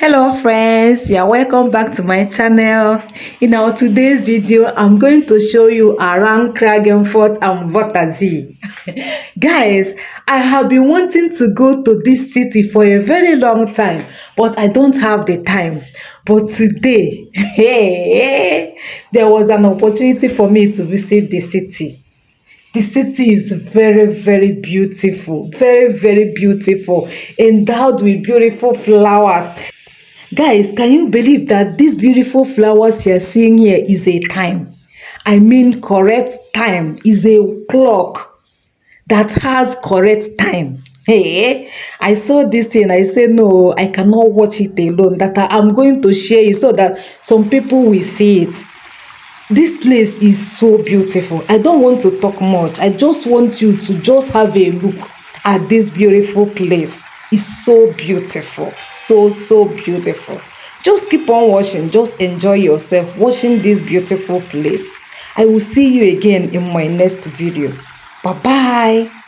Hello friends, you are welcome back to my channel. In our today's video, I'm going to show you around Klagenfurt and Worthersee. Guys, I have been wanting to go to this city for a very long time, but I don't have the time. But today, there was an opportunity for me to visit the city. The city is very, very beautiful, very, very beautiful, endowed with beautiful flowers. Guys, can you believe that these beautiful flowers you're seeing here is a time? I mean, correct time is a clock that has correct time. Hey, I saw this thing. I said, no, I cannot watch it alone. I'm going to share it so that some people will see it. This place is so beautiful. I don't want to talk much. I just want you to just have a look at this beautiful place. It's so beautiful. So beautiful. Just keep on watching. Just enjoy yourself watching this beautiful place. I will see you again in my next video. Bye-bye.